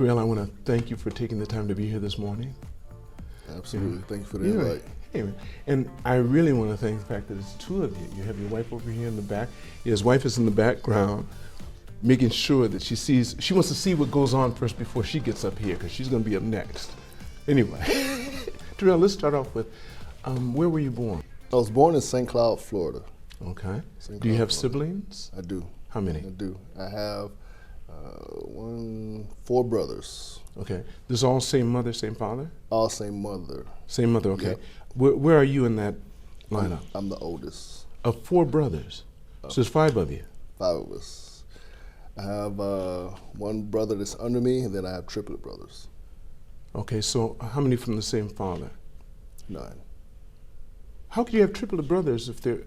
Terrell, I want to thank you for taking the time to be here this morning. Absolutely. Thank you for the invite. Hey, man. And I really want to thank the fact that it's two of you. You have your wife over here in the back. His wife is in the background, making sure that she wants to see what goes on first before she gets up here, because she's going to be up next. Anyway, Terrell, let's start off with, where were you born? I was born in St. Cloud, Florida. Okay. Do you have siblings? I do. How many? I do. I have 4 brothers. Okay. This all same mother, same father? All same mother. Same mother, okay. Yep. Where are you in that lineup? I'm the oldest. Of 4 brothers? So there's 5 of you? 5 of us. I have 1 brother that's under me, and then I have triplet brothers. Okay, so how many from the same father? 9. How could you have triplet brothers if they're...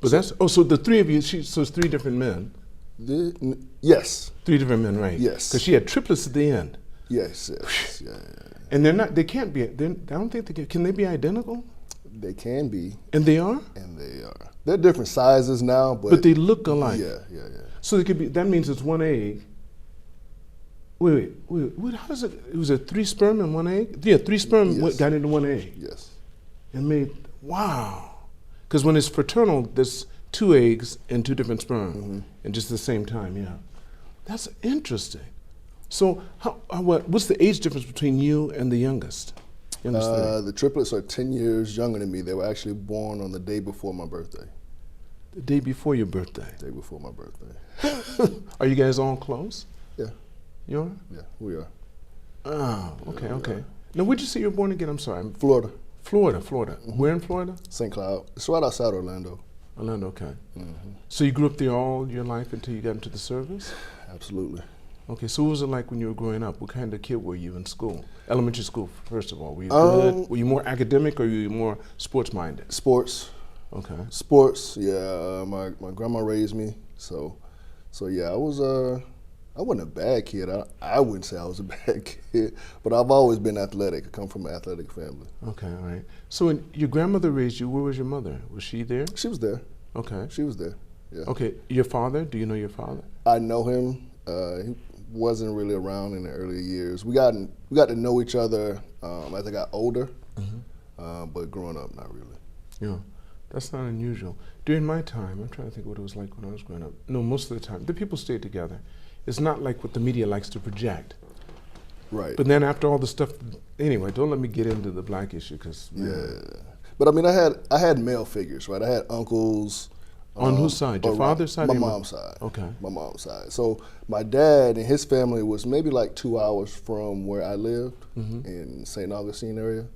But so the 3 of you, so it's 3 different men? Yes. 3 different men, right? Yes. Because she had triplets at the end. Yes, yeah. And they can't be, I don't think can they be identical? They can be. And they are? And they are. They're different sizes now, but they look alike. Yeah. So it could be, that means it's 1 egg. Wait, how does it, was it 3 sperm and 1 egg? Yeah, 3 sperm got into 1 egg. Yes. And made, wow. Because when it's fraternal, there's 2 eggs and 2 different sperm, and just at the same time, yeah. That's interesting. So what's the age difference between you and the youngest? The triplets are 10 years younger than me. They were actually born on the day before my birthday. The day before your birthday? The day before my birthday. Are you guys all close? Yeah. You are? Yeah, we are. Oh, okay. Now, where'd you say you were born again? I'm sorry. Florida. Florida. Where in Florida? St. Cloud. It's right outside Orlando. Orlando, okay. So you grew up there all your life until you got into the service? Absolutely. Okay, so what was it like when you were growing up? What kind of kid were you in school? Elementary school, first of all. Were you good? Were you more academic or were you more sports-minded? Sports. Okay. Sports, yeah. My grandma raised me, so yeah, I wasn't a bad kid. I wouldn't say I was a bad kid, but I've always been athletic. I come from an athletic family. Okay, all right. So when your grandmother raised you, where was your mother? Was she there? She was there. Okay. She was there, yeah. Okay, your father, do you know your father? I know him. He wasn't really around in the earlier years. We got to know each other as I got older, but growing up, not really. Yeah, that's not unusual. During my time, I'm trying to think what it was like when I was growing up. No, most of the time, the people stayed together. It's not like what the media likes to project. Right. But then after all the stuff, anyway, don't let me get into the black issue, because yeah. But I mean, I had male figures, right? I had uncles. On whose side? Your father's side? My mom's side. Okay. My mom's side. So my dad and his family was maybe like 2 hours from where I lived in St. Augustine area.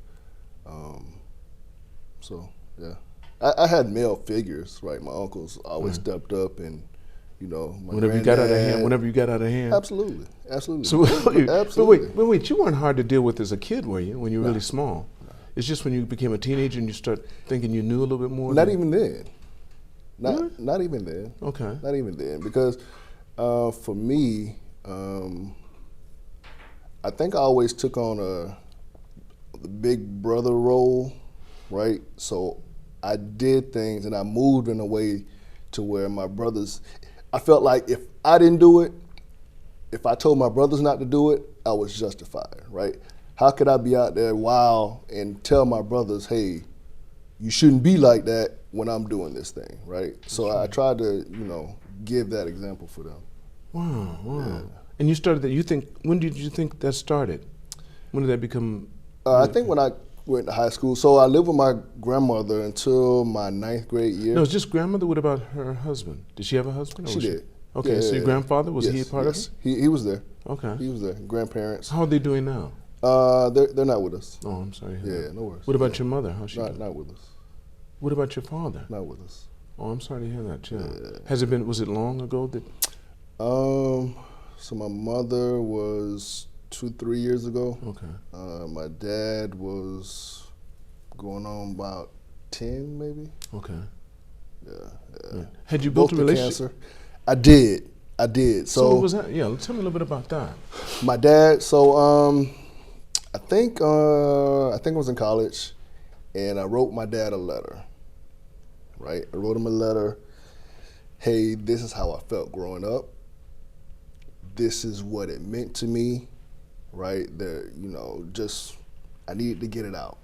So yeah, I had male figures, right? My uncles always stepped up, and you know, my whenever you got out of hand. Absolutely. So absolutely. But wait, you weren't hard to deal with as a kid, were you? When you were really small. No. It's just when you became a teenager and you start thinking you knew a little bit more. Not even then. Not even then. Okay. Not even then, because for me, I think I always took on the big brother role, right? So I did things and I moved in a way to where my brothers, I felt like if I didn't do it, if I told my brothers not to do it, I was justified, right? How could I be out there wild and tell my brothers, hey, you shouldn't be like that when I'm doing this thing, right? So I tried to, give that example for them. Wow. Yeah. And you started that, when did you think that started? When did that become? I think when I went to high school. So I lived with my grandmother until my 9th grade year. No, it's just grandmother. What about her husband? Did she have a husband? She did. Okay, so your grandfather, was he a part of it? He was there. Okay. He was there. Grandparents. How are they doing now? They're not with us. Oh, I'm sorry. Yeah, no worries. What about your mother? How's she doing? Not with us. What about your father? Not with us. Oh, I'm sorry to hear that, yeah. Was it long ago that? So my mother was 2-3 years ago. Okay. My dad was going on about 10, maybe. Okay. Yeah. Had you built a relationship? Cancer. I did. So what was that? Yeah, tell me a little bit about that. My dad. So I think I was in college, and I wrote my dad a letter. Right. I wrote him a letter. Hey, this is how I felt growing up. This is what it meant to me. right? That, you know, just I needed to get it out.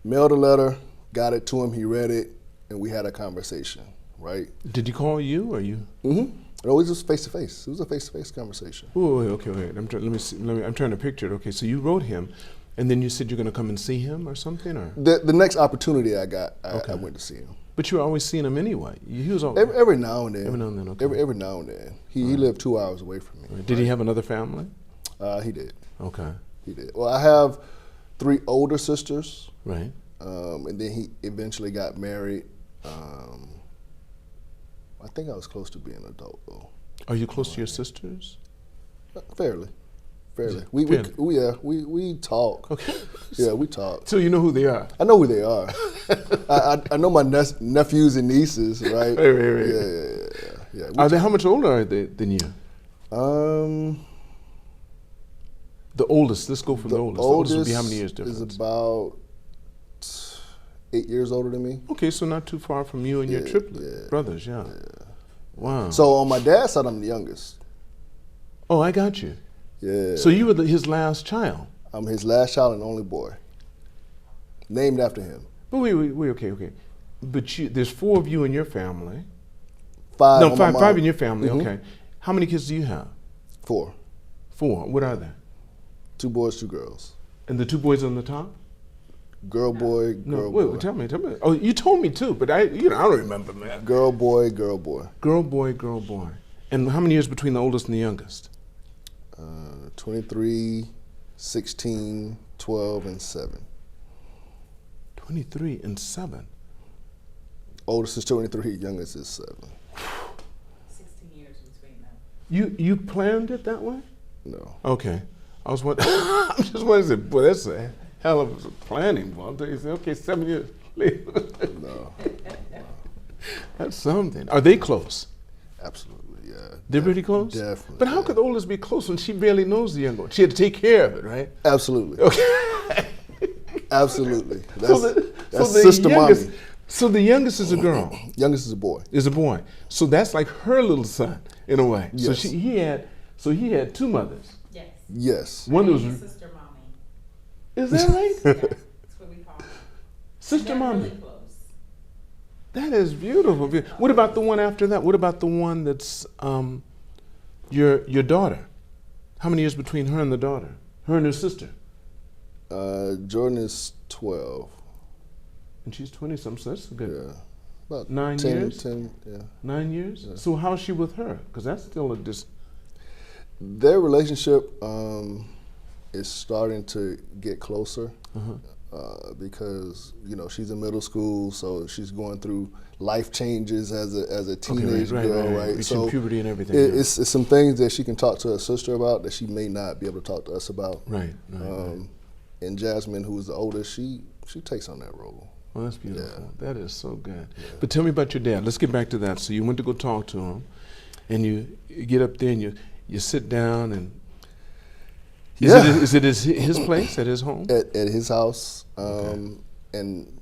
Mailed a letter, got it to him, he read it, and we had a conversation, right? Did he call you or you? Mm-hmm. No, it was just face to face. It was a face to face conversation. Oh, okay, wait. I'm trying to picture it. Okay, so you wrote him, and then you said you're going to come and see him or something, or The next opportunity I got, I went to see him. but you were always seeing him anyway. He was always, Every now and then. Every now and then, okay. Every now and then. He lived 2 hours away from me. Did he have another family? He did. Okay. He did. Well, I have 3 older sisters, Right. and then he eventually got married. I think I was close to being an adult though. Are you close to your sisters? Fairly. Fairly. We talk. Okay. Yeah, we talk. So you know who they are? I know who they are. I know my nephews and nieces, right? Right. Yeah. Are they? How much older are they than you? The oldest. Let's go from the oldest. The oldest would be how many years difference? Is about 8 years older than me. Okay, so not too far from you and your triplet brothers. Yeah. Wow. So on my dad's side, I'm the youngest. Oh, I got you. Yeah. So you were his last child. I'm his last child and only boy. Named after him. But wait, okay. But there's 4 of you in your family. 5. No, on my five mom. in your family. Mhm. Okay. How many kids do you have? 4. 4. What are they? 2 boys, 2 girls. And the 2 boys on the top? Girl, boy, girl, boy. Tell me. Oh, you told me too, but I don't remember, man. Girl, boy, girl, boy. Girl, boy. And how many years between the oldest and the youngest? 23, 16, 12, and 7. 23 and 7. Oldest is 23, youngest is 7. 16 years between them. You planned it that way? No. Okay. I was wondering. I'm just wondering. Boy, that's a hell of a planning. Well, you say, okay, 7 years later. No. That's something. Are they close? Absolutely, yeah. They're pretty close? Definitely. But how could the oldest be close when she barely knows the younger one? She had to take care of it, right? Absolutely. Okay. Absolutely. So That's the sister youngest, mommy. So the youngest is a girl. Youngest is a boy. Is a boy. So that's like her little son in a way. Yes. So he had 2 mothers. Yes. Yes. One was. His sister mommy. Is that right? Yeah, that's what we call her. Sister They're mommy. really close. That is beautiful. What about the one after that? What about the one that's your daughter? How many years between her and the daughter? Her and her sister? Jordan is 12. And she's 20-something, so that's good. Yeah. About 9 10, years? 10, yeah. 9 years? Yeah. So how's she with her? Because that's still a Their relationship is starting to get closer because, you know, she's in middle school, so she's going through life changes as a teenage girl, right? Reaching So puberty and everything. it's some things that she can talk to her sister about that she may not be able to talk to us about. Right. And Jasmine, who's the oldest, she takes on that role. Well, that's beautiful. Yeah. That is so good. Yeah. But tell me about your dad. Let's get back to that. So you went to go talk to him, and you get up there and you sit down and. Is it his place at his home? At his house, Okay. and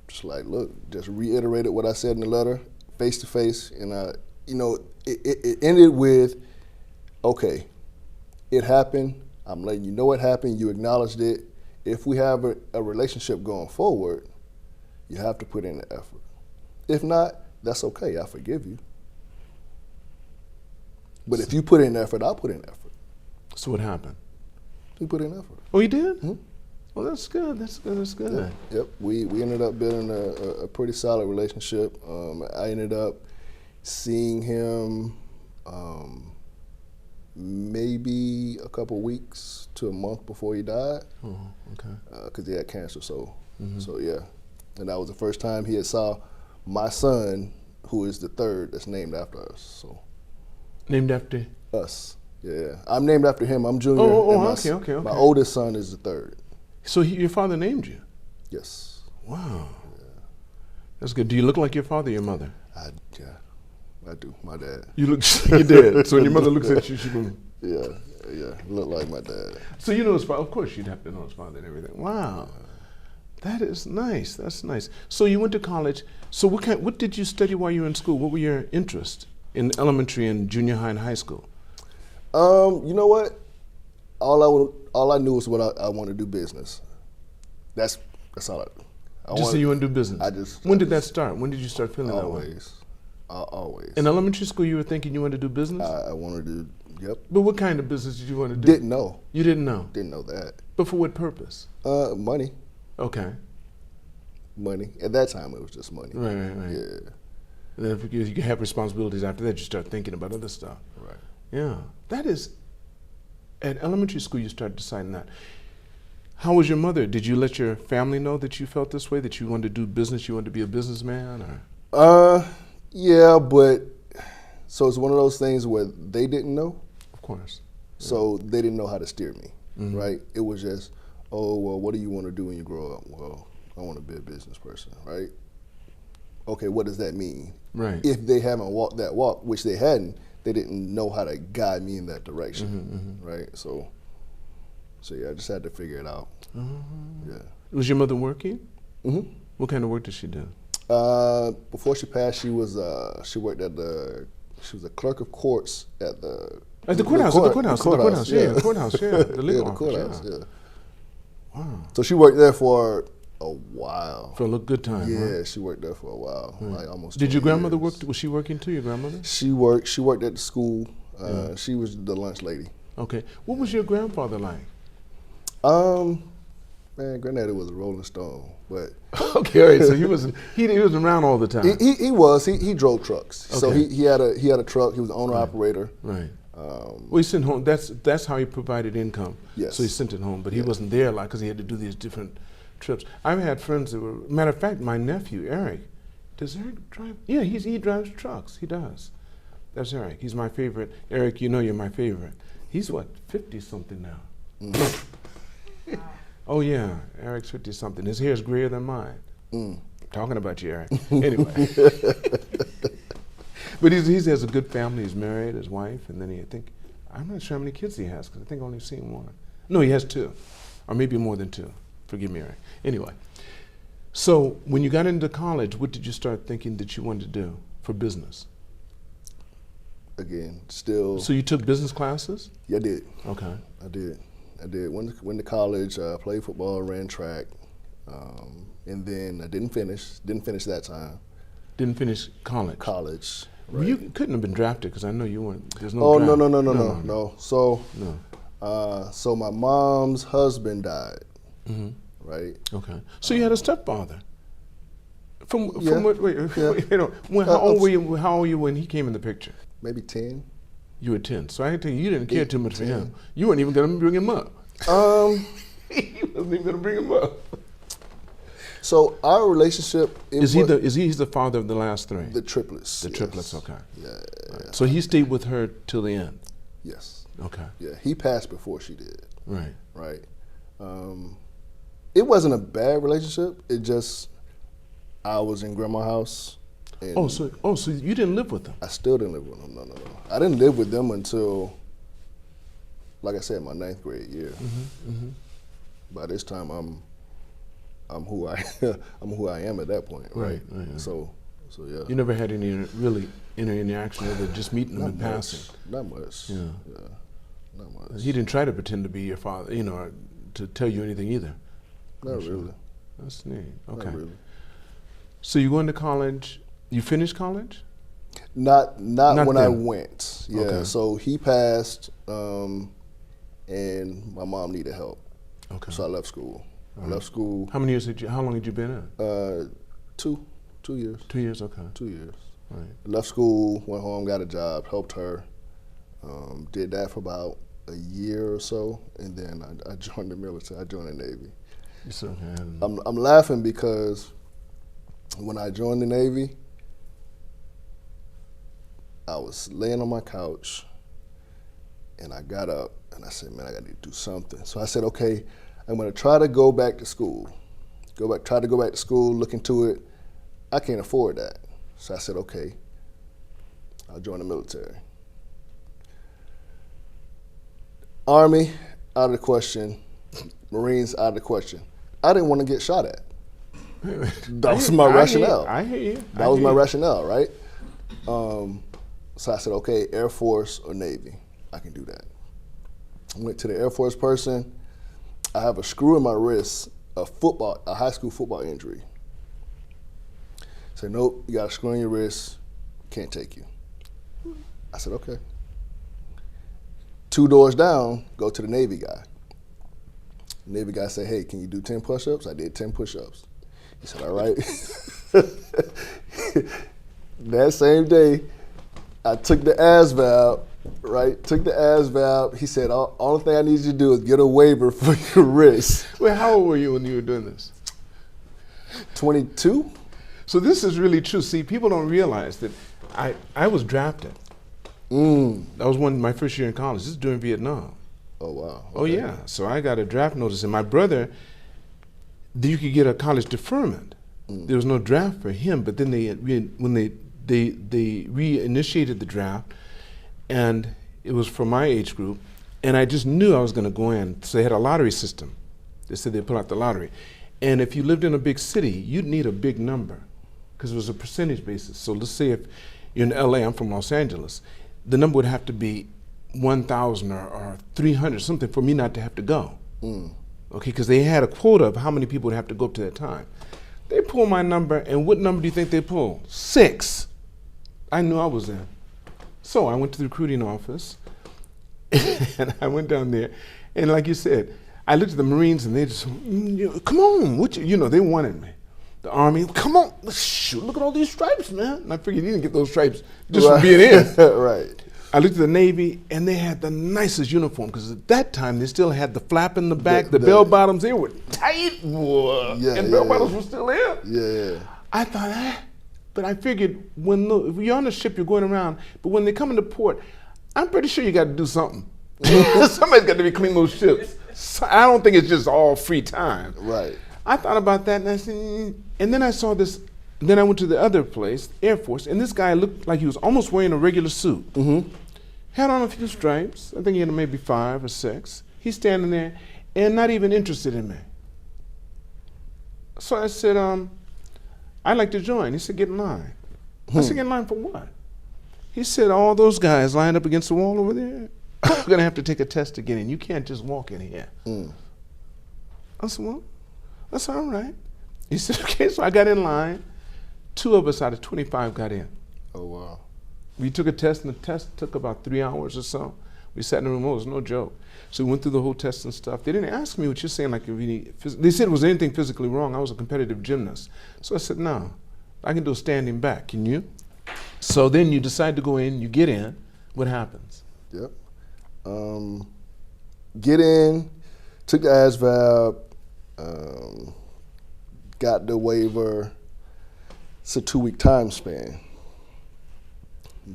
just like, look, just reiterated what I said in the letter, face to face, and it ended with, okay, it happened. I'm letting you know it happened. You acknowledged it. If we have a relationship going forward, you have to put in the effort. If not, that's okay. I forgive you. But if you put in effort, I'll put in effort. So what happened? He put in effort. Oh, he did? Mm-hmm. Well, that's good. That's good. Yep. We ended up building a pretty solid relationship. I ended up seeing him maybe a couple weeks to a month before he died. Oh, okay. Because he had cancer. So Mm-hmm. so yeah, and that was the first time he had saw my son, who is the 3rd, that's named after us. So Named after? us. Yeah. I'm named after him. I'm junior. Oh, and okay. My oldest son is the 3rd. So your father named you? Yes. Wow. That's good. Do you look like your father or your mother? I do. My dad. You look your dad. So when your mother looks at you, she goes, Yeah. Look like my dad. so you know his father. Of course, you'd have to know his father and everything. Wow. That is nice. That's nice. So you went to college. So what did you study while you were in school? What were your interests in elementary and junior high and high school? You know what? All I knew was what I wanted to do business. That's all. Just so you want to do business. When did that start? When did you start feeling that way? Always. In elementary school, you were thinking you wanted to do business? I wanted to. Yep. But what kind of business did you want to do? Didn't know. You didn't know? Didn't know that. But for what purpose? Money. Okay. Money. At that time, it was just money. Right. Yeah. And then if you have responsibilities after that, you start thinking about other stuff. Right. Yeah. That is, at elementary school, you start deciding that. How was your mother? Did you let your family know that you felt this way, that you wanted to do business, you wanted to be a businessman? Or? Yeah, but so it's one of those things where they didn't know. Of course. So they didn't know how to steer me, Mm-hmm. right? It was just, oh, well, what do you want to do when you grow up? Well, I want to be a business person, right? Okay, what does that mean? Right. If they haven't walked that walk, which they hadn't, they didn't know how to guide me in that direction, right? So yeah, I just had to figure it out. Yeah. Was your mother working? Mm-hmm. What kind of work did she do? Before she passed, she was she worked at she was a clerk of courts at the courthouse. The The courthouse. Yeah, the courthouse. Yeah, the legal the office, courthouse. yeah. Yeah. Wow. So she worked there for a while. For a good time. Yeah, Huh? she worked there for a while, like almost. Did your 20 grandmother years. work? Was she working too? Your grandmother? She worked at the school. She was the lunch lady. Okay. What was your grandfather like? Man, Granddaddy was a Rolling Stone, but Okay, all right. So he was around all the time. he drove trucks. So Okay. he had a truck. He was the owner operator. Right. Well, he sent home. That's how he provided income. Yes. So he sent it home, but he wasn't there a lot because he had to do these different trips. I've had friends that were. Matter of fact, my nephew Eric. Does Eric drive? Yeah, he drives trucks. He does. That's Eric. He's my favorite. Eric, you know you're my favorite. He's what, 50-something now. Oh yeah, Eric's 50-something. His hair's grayer than mine. Talking about you, Eric. Anyway. But he has a good family. He's married, his wife, and then I'm not sure how many kids he has because I think I've only seen one. No, he has 2, or maybe more than 2. Forgive me, Eric. Anyway, so when you got into college, what did you start thinking that you wanted to do for business? Again, still. So you took business classes? Yeah, I did. Okay. I did. Went to college, played football, ran track, and then I didn't finish. Didn't finish that time. Didn't finish college? College. Well, Right. you couldn't have been drafted because I know you weren't. There's no Oh draft. no. So No. so my mom's husband died. Mhm. Right. Okay. So you had a stepfather. From Yeah. what? Wait. Yeah. How old were you? How old were you when he came in the picture? Maybe 10. You were 10. So I had to tell you didn't care 8, too much for 10. him. You weren't even going to bring him up. Um. He wasn't even going to bring him up. So our relationship Is he's the father of the last 3? the triplets? The yes. triplets. Okay. Yeah. Right. So he stayed with her till the end. Yes. Okay. Yeah. He passed before she did. Right. Right. It wasn't a bad relationship. It just I was in grandma's house. And So you didn't live with them? I still didn't live with them. No. I didn't live with them until, like I said, my 9th grade year. By this time, I'm who I I'm who I am at that point. Right. Right. So yeah. You never had any really interaction other than just meeting them Not in much. passing. Not much. Yeah. Not much. He didn't try to pretend to be your father, or to tell you anything either. Not really. That's neat. Okay. Not really. So you going to college? You finished college? Not when I then. went. Yeah. Okay. So he passed, and my mom needed help. Okay. So I left school. I left school. How many years how long had you been in? 2 years. 2 years. Okay. 2 years. Right. Left school, went home, got a job, helped her. Did that for about a year or so, and then I joined the military. I joined the Navy. You still had. I'm laughing because when I joined the Navy, I was laying on my couch, and I got up, and I said, man, I got to do something. So I said, okay, I'm going to try to go back to school. Try to go back to school, look into it. I can't afford that. So I said, okay, I'll join the military. Army, out of the question. Marines, out of the question. I didn't want to get shot at. That was my rationale. I hear you. That was my rationale, right? So I said, okay, Air Force or Navy. I can do that. I went to the Air Force person. I have a screw in my wrist, a high school football injury. Said, nope, you got a screw in your wrist, can't take you. I said, okay. 2 doors down, go to the Navy guy. The Navy guy said, hey, can you do 10 push-ups? I did 10 push-ups. He said, all right. That same day, I took the Asvab, right? Took the Asvab. He said, only thing I need you to do is get a waiver for your wrist. Wait, how old were you when you were doing this? 22. So this is really true. See, people don't realize that I was drafted. That was my first year in college. This is during Vietnam. Oh, wow. Okay. Oh, yeah. So I got a draft notice. And my brother, you could get a college deferment. There was no draft for him. But then when they reinitiated the draft, and it was for my age group, and I just knew I was going to go in. So they had a lottery system. They said they'd pull out the lottery. And if you lived in a big city, you'd need a big number because it was a percentage basis. So let's say if you're in LA, I'm from Los Angeles, the number would have to be 1,000 or 300, something for me not to have to go. Okay, because they had a quota of how many people would have to go up to that time. They pulled my number, and what number do you think they pulled? 6. I knew I was in. So I went to the recruiting office, and I went down there, and like you said, I looked at the Marines, and they just, come on, they wanted me. The Army, come on, shoot, look at all these stripes, man. And I figured you didn't get those stripes just for being in. Right. I looked at the Navy, and they had the nicest uniform, because at that time, they still had the flap in the back, the bell bottoms, they were tight, and bell bottoms were still in. Yeah. I thought, but I figured if you're on a ship, you're going around, but when they come into port, I'm pretty sure you got to do something. Somebody's got to be cleaning those ships. So I don't think it's just all free time. Right. I thought about that, and I said, and then I saw this. Then I went to the other place, Air Force, and this guy looked like he was almost wearing a regular suit. Had on a few stripes. I think he had maybe 5 or 6. He's standing there and not even interested in me. So I said, I'd like to join. He said, get in line. I said, get in line for what? He said, all those guys lined up against the wall over there, we're going to have to take a test to get in. You can't just walk in here. I said, well, that's all right. He said, okay, so I got in line. 2 of us out of 25 got in. Oh, wow. We took a test, and the test took about 3 hours or so. We sat in the room, it was no joke. So we went through the whole test and stuff. They didn't ask me what you're saying, like, they said, was there anything physically wrong? I was a competitive gymnast. So I said, no, I can do a standing back, can you? So then you decide to go in, you get in, what happens? Yep. Get in, took the Asvab, got the waiver. It's a 2-week time span.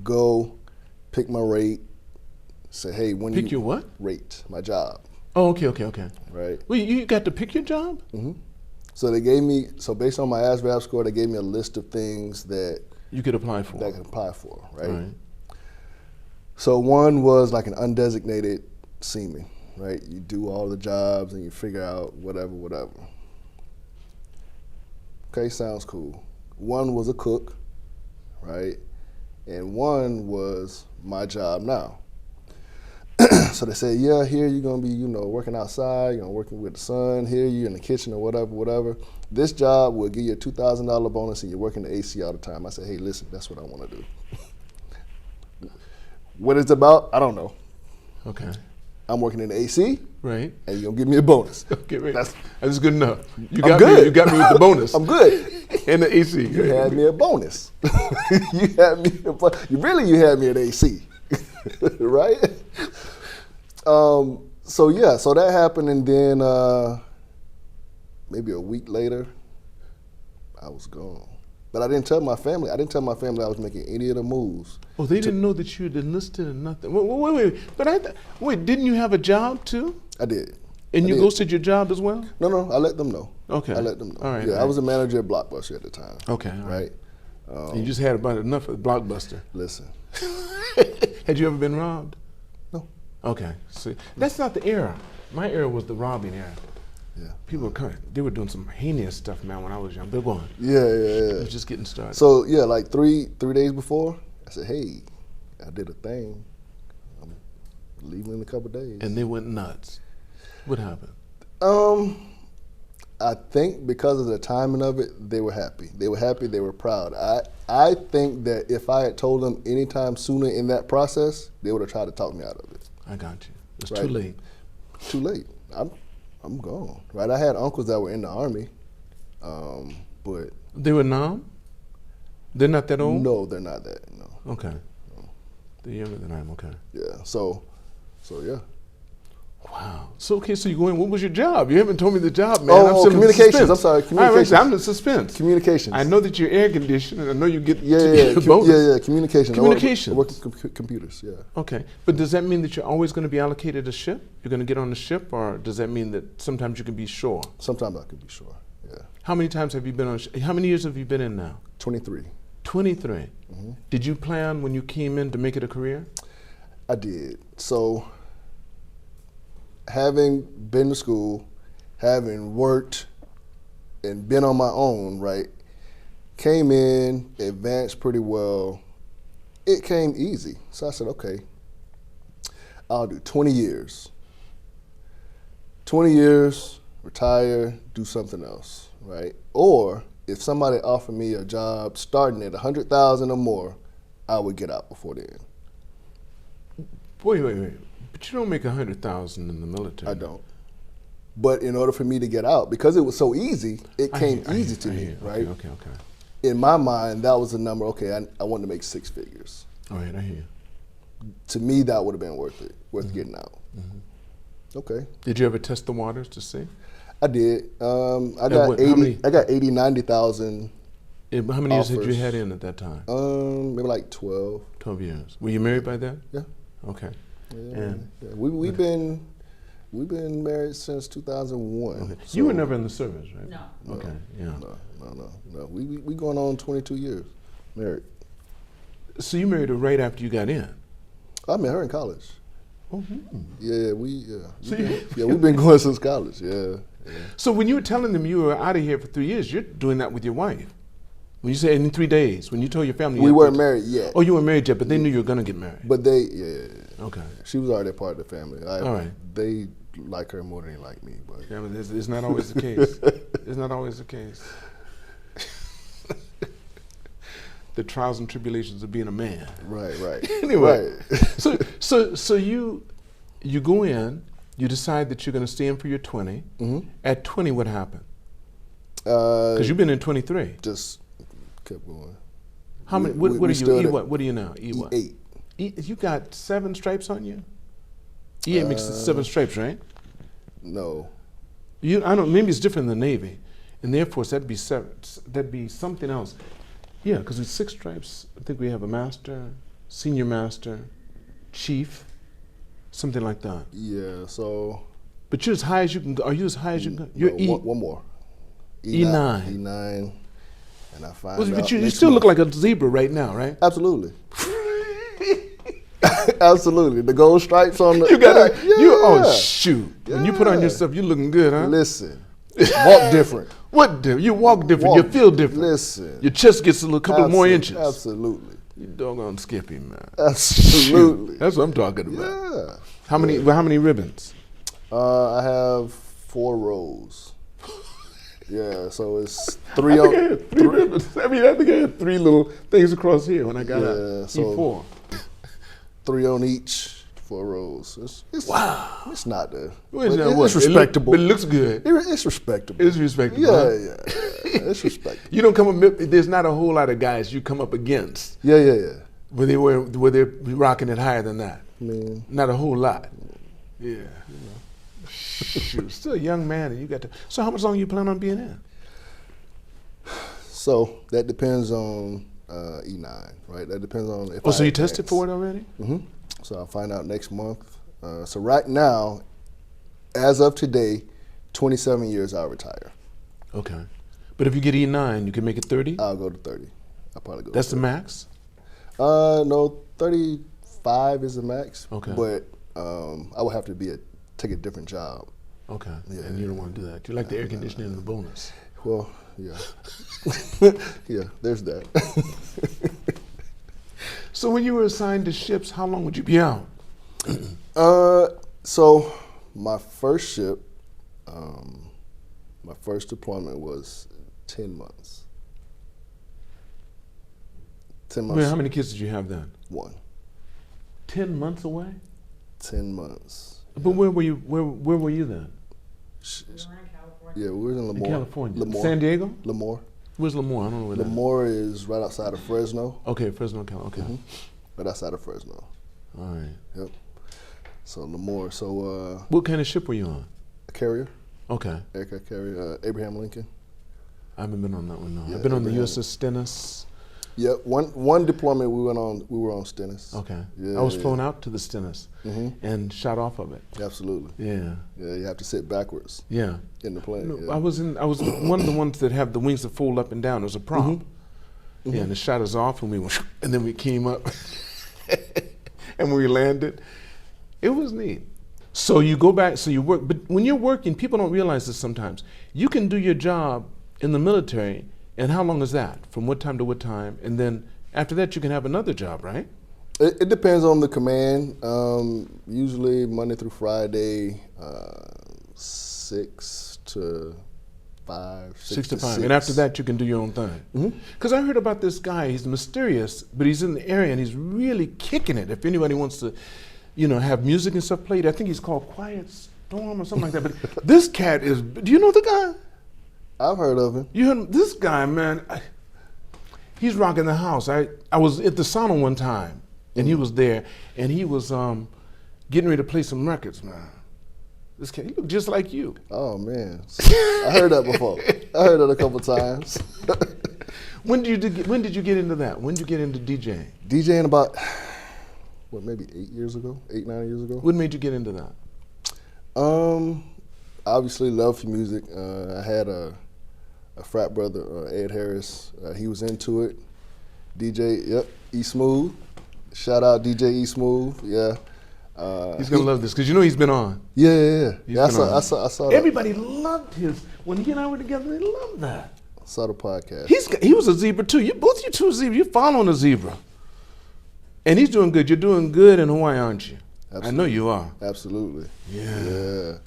Go, pick my rate, say, hey, when Pick your what? Rate, my job. Oh, okay. Right. Well, you got to pick your job? So they gave me, based on my Asvab score, they gave me a list of things that You could apply for. that I could apply for, right? Right. So one was like an undesignated seaman, right? You do all the jobs and you figure out whatever. Okay, sounds cool. One was a cook, right? And one was my job now. So they said, yeah, here you're gonna be, working outside, you're working with the sun, here you're in the kitchen or whatever. This job will give you a $2,000 bonus and you're working the AC all the time. I said, hey, listen, that's what I wanna do. What it's about, I don't know. Okay. I'm working in the AC, Right. and you're gonna give me a bonus. Okay, right. That's good enough. You I'm got good. me. You got me with the bonus. I'm good. And the AC. You had me a bonus. You had me an AC, right? So that happened, and then maybe a week later, I was gone. But I didn't tell my family. I was making any of the moves. Oh, they didn't know that you had enlisted or nothing. Wait. But didn't you have a job too? I did. And you ghosted your job as well? No, I let them know. Okay. I let them know. All right. Yeah, all right. I was a manager at Blockbuster at the time. Okay. All Right? And you just had about enough of Blockbuster. Listen. Had you ever been robbed? No. Okay. See, that's not the era. My era was the robbing era. Yeah. People were coming. They were doing some heinous stuff, man, when I was young. They're going. Yeah. It was just getting started. So like three days before, I said, hey, I did a thing. leaving in a couple of days. And they went nuts. What happened? I think because of the timing of it, they were happy. They were happy. They were proud. I think that if I had told them anytime sooner in that process, they would have tried to talk me out of it. I got you. It's Right. too late. Too late. I'm gone. Right. I had uncles that were in the Army, but They were numb? They're not that old? no, they're not that. No. Okay. They're younger than I am, okay. Yeah. So yeah. Wow. So, okay, so you go in, what was your job? You haven't told me the job, man. Oh, still in communications. suspense. I'm sorry, All communications. right, I'm in suspense. Communications. I know that you're air conditioned, and I know you get Yeah. bonus. Communications. Communications. I work with computers. Yeah. Okay, but does that mean that you're always going to be allocated a ship? You're going to get on the ship, or does that mean that sometimes you can be shore? Sometimes I could be sure. Yeah. How many times have you been on? How many years have you been in now? 23. 23. Did you plan when you came in to make it a career? I did. So, having been to school, having worked, and been on my own, right, came in, advanced pretty well. It came easy. So I said, okay, I'll do 20 years. 20 years, retire, do something else, right? Or if somebody offered me a job starting at 100,000 or more, I would get out before then. Wait. But you don't make 100,000 in the military. I don't. But in order for me to get out, because it was so easy, it came easy to me, right? Okay. In my mind, that was the number, okay, I wanted to make 6 figures. All right, I hear you. To me, that would have been worth it, worth getting out. Okay. Did you ever test the waters to see? I did. I what- how many- got 80, 90,000, How many years had you offers. had in at that time? maybe like 12. 12 years. Were you married by then? Yeah. Okay. Yeah. And We've been married since 2001. okay. So- You were never in the service, right? No. Okay. Yeah. No. We going on 22 years married. So you married her right after you got in. I met her in college. Oh. Yeah. So you- We've been going since college. Yeah. So when you were telling them you were out of here for 3 years, you're doing that with your wife. When you say in 3 days, when you told your family, We you had weren't to- married yet. Oh, you weren't married yet, but they knew you were gonna get married. But Okay. she was already a part of the family. All right. They like her more than they like me. But Yeah, but it's not always the case. It's not always the case. The trials and tribulations of being a man. right. Anyway, Right. so you go in, you decide that you're going to stay in for your 20. At 20, what happened? Because you've been in 23. Just kept going. How many? we What are you? stood E at what? What are you now? E what? E8. You got 7 stripes on you. E8 makes 7 stripes, right? No. I don't. Maybe it's different in the Navy. In the Air Force, that'd be 7. That'd be something else. Yeah, because with 6 stripes, I think we have a master, senior master, chief, something like that. Yeah. So. But you're as high as you can go. Are you as high as you can go? You're no, E. one more. E9. E9. And I find Well, out but you next still look month. like a zebra right now, right? Absolutely. Absolutely. The gold stripes on the. You got yeah, you. Oh yeah. shoot! When you put on Yeah. your stuff, you looking good, huh? Listen. Walk different. What different? You walk different. Walk- You feel different. Listen. Your chest gets a little couple more inches. Absolutely. You doggone Skippy, man. Absolutely. Shoot. That's what I'm talking about. Yeah. How many? Well, how many ribbons? I have 4 rows. Yeah, so it's I 3 think I on. had 3 ribbons. I think I had 3 little things across here when I got out. Yeah, so- E4. 3 on each, 4 rows. It's It's not the. Well, it's but not it- what? It's respectable. But it looks good. It's respectable. It's respectable. Yeah, huh? yeah. It's respectable. You don't come up. There's not a whole lot of guys you come up against Yeah. where they're rocking it higher than that. I mean, Not a whole lot. Yeah. Shoot, still a young man, and you got to. So how much longer you plan on being in? so that depends on E9, right? That depends on if. Oh, so I you tested advance. for it already? So I'll find out next month. So right now, as of today, 27 years I'll retire. Okay. But if you get E9, you can make it 30? I'll go to 30. I'll probably go. That's to the max? no, 35 is the max. Okay. But I would have to take a different job. Okay. Yeah. And you don't want to do that. You like the air conditioning and the bonus. Well, yeah. Yeah, there's that. So when you were assigned to ships, how long would you be out? So my first ship, my first deployment was 10 months. 10 months. Well, how many kids did you have then? 1. 10 months away? 10 months. But where were you? Where were you then? We were in California. Yeah, we were in In Lemoore. California. Lemoore. San Diego? Lemoore. Where's Lemoore? I don't know where that is. Lemoore is right outside of Fresno. Okay, Fresno, California. Okay. Right outside of Fresno. All right. Yep. So Lemoore. So What kind of ship were you on? a carrier, Okay. aircraft carrier, Abraham Lincoln. I haven't been on that one, no. Yeah, I've been on the Abraham. USS Stennis. Yep. One deployment we were on Stennis. Okay. Yeah, I was yeah. flown out to the Stennis and shot off of it. Absolutely. Yeah. Yeah, you have to sit backwards Yeah. in the plane. No, yeah. I was one of the ones that have the wings that fold up and down. It was a prop. Yeah, and it shot us off and we went, and then we came up and we landed. It was neat. So you go back, so you work, but when you're working, people don't realize this sometimes. You can do your job in the military, and how long is that? From what time to what time? And then after that, you can have another job, right? It depends on the command. Usually Monday through Friday, 6 to 5. 6 to 5. And after that, you can do your own thing. Because I heard about this guy. He's mysterious, but he's in the area and he's really kicking it. If anybody wants to, have music and stuff played, I think he's called Quiet Storm or something like that. But this cat is, do you know the guy? I've heard of him. You heard him? This guy, man, he's rocking the house. I was at the sauna one time, and he was there, and he was getting ready to play some records, man. This cat, he looked just like you. Oh man, I heard that before. I heard that a couple times. When did you get into that? When did you get into DJing? DJing about maybe 8 years ago, 8, 9 years ago. What made you get into that? Obviously love for music. I had a frat brother, Ed Harris. He was into it. DJ, yep, E Smooth. Shout out DJ E Smooth. Yeah. He's gonna love this because he's been on. Yeah. He's Yeah, been on. I saw that. Everybody loved his. When he and I were together, they loved that. I saw the podcast. He was a zebra too. Both you two zebra. You're following a zebra, and he's doing good. You're doing good in Hawaii, aren't you? Absolutely. I know you are. Absolutely. Yeah.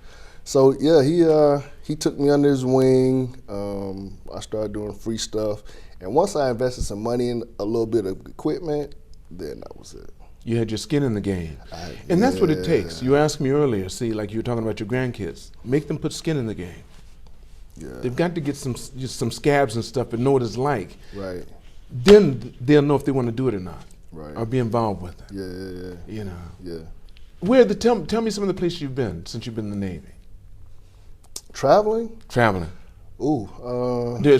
So yeah, he took me under his wing. I started doing free stuff, and once I invested some money in a little bit of equipment, then that was it. You had your skin in the game, and that's what it takes. You asked me earlier. See, like you were talking about your grandkids, make them put skin in the game. Yeah. They've got to get some scabs and stuff and know what it's like. Right. Then they'll know if they want to do it or not, Right. or be involved with it. Yeah. Yeah. Where tell me some of the places you've been since you've been in the Navy. Traveling? Traveling. Ooh.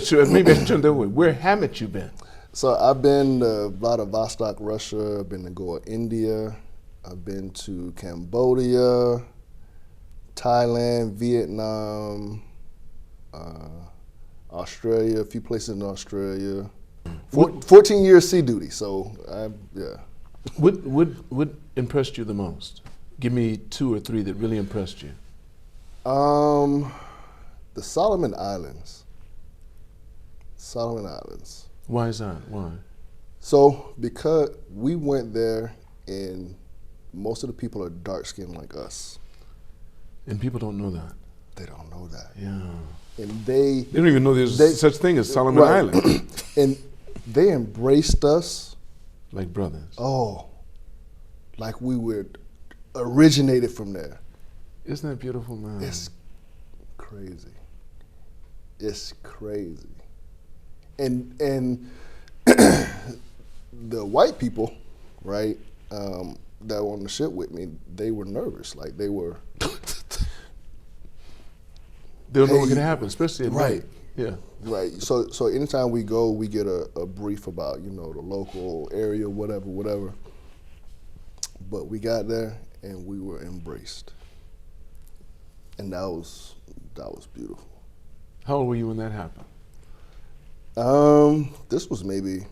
So maybe I should turn that way. Where haven't you been? So I've been to Vladivostok, Russia. I've been to Goa, India. I've been to Cambodia, Thailand, Vietnam, Australia, a few places in Australia. 14 years sea duty, so yeah. What impressed you the most? Give me 2 or 3 that really impressed you. The Salomon Islands. Salomon Islands. Why is that? Why? So because we went there and most of the people are dark skinned like us. And people don't know that. They don't know that. Yeah. And they don't even know there's such thing as Salomon right. Islands. And they embraced us. Like brothers. Oh, like we were originated from there. Isn't that beautiful, man? It's crazy. It's crazy. And the white people, right, that were on the ship with me, they were nervous. Like they were. They don't know what can happen, especially at right. night. Yeah. Right. So anytime we go, we get a brief about the local area, whatever. But we got there and we were embraced, and that was beautiful. How old were you when that happened? This was maybe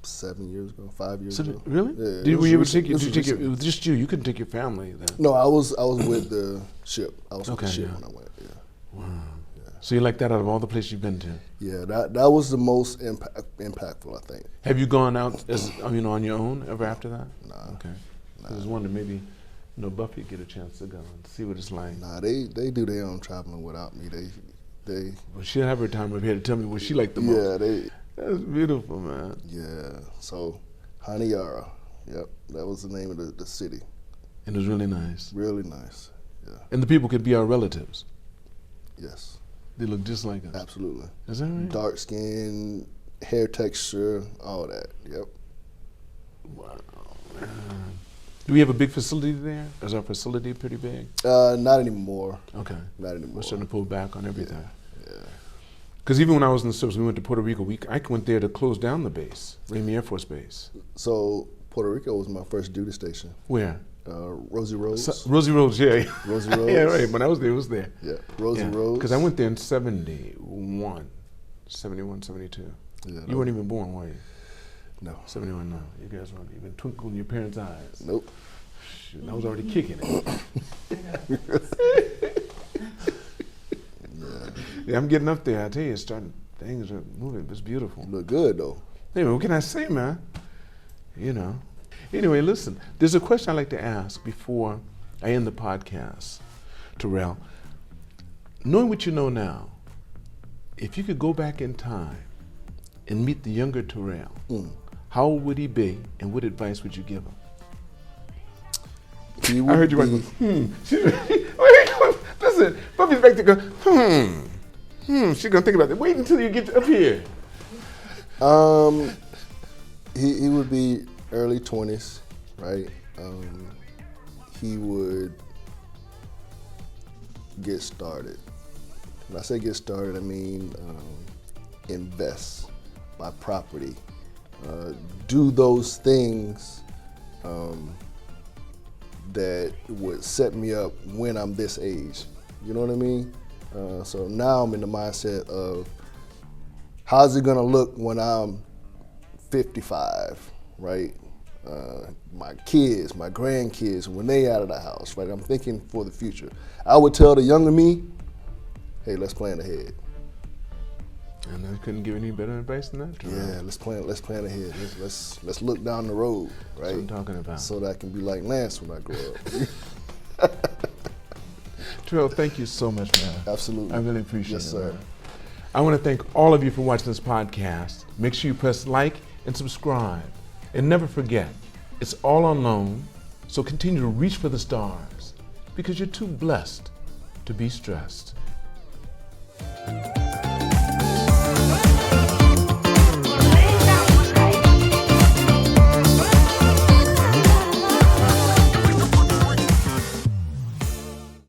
7 years ago, 5 years ago. Really? Yeah. Were you able to take? Did you take it was just you? You couldn't take your family then. No, I was with the ship. I was with the ship yeah. when I went. Yeah. Wow. Yeah. So you like that out of all the places you've been to? Yeah, that was the most impactful, I think. Have you gone out on your own ever after that? Nah. Okay. I was wondering maybe No, Buffy get a chance to go and see what it's like. Nah, they do their own traveling without me. They Well, she'll have her time up here to tell me what she liked the yeah, most. That's beautiful, man. yeah. So Haniara, yep, that was the name of the city. And it was really nice. Really nice. Yeah. And the people could be our relatives. Yes. They look just like us. Absolutely. Is that right? Dark skin, hair texture, all that. Yep. Wow. Do we have a big facility there? Is our facility pretty big? Not anymore. Okay. Not anymore. We're starting to pull back on everything. Yeah. Because even when I was in the service, we went to Puerto Rico. I went there to close down the base, Ramey Air Force Base. So Puerto Rico was my first duty station. Where? Rosie Rose. Rosie Rose, yeah. Rosie Rose. Yeah, right. When I was there, it was there. Yeah, Rosie Rose. Because I went there in 71, 72. Yeah, You weren't even born, were you? No. 71, no. You guys weren't even twinkling in your parents' eyes. Nope. Shoot, I was already kicking it. Yeah, I'm getting up there. I tell you, it's starting. Things are moving. It's beautiful. You look good though. Anyway, what can I say, man? You know. Anyway, listen. There's a question I like to ask before I end the podcast, Terrell. Knowing what you know now, if you could go back in time and meet the younger Terrell, how old would he be, and what advice would you give him? I heard you like, Listen, Buffy's back there going, She's gonna think about that. Wait until you get up here. He would be early 20s, right? He would get started. When I say get started, I mean invest, buy property, do those things that would set me up when I'm this age. You know what I mean? So now I'm in the mindset of how's it gonna look when I'm 55, right? My kids, my grandkids, when they out of the house, right? I'm thinking for the future. I would tell the younger me, hey, let's plan ahead. And I couldn't give any better advice than that, Terrell. Yeah, let's plan ahead. Let's look down the road, right? That's what I'm talking about. So that I can be like Lance when I grow up. Terrell, thank you so much, man. Absolutely. I really appreciate it. Yes, sir. Man. I want to thank all of you for watching this podcast. Make sure you press like and subscribe. And never forget, it's all on loan, so continue to reach for the stars because you're too blessed to be stressed.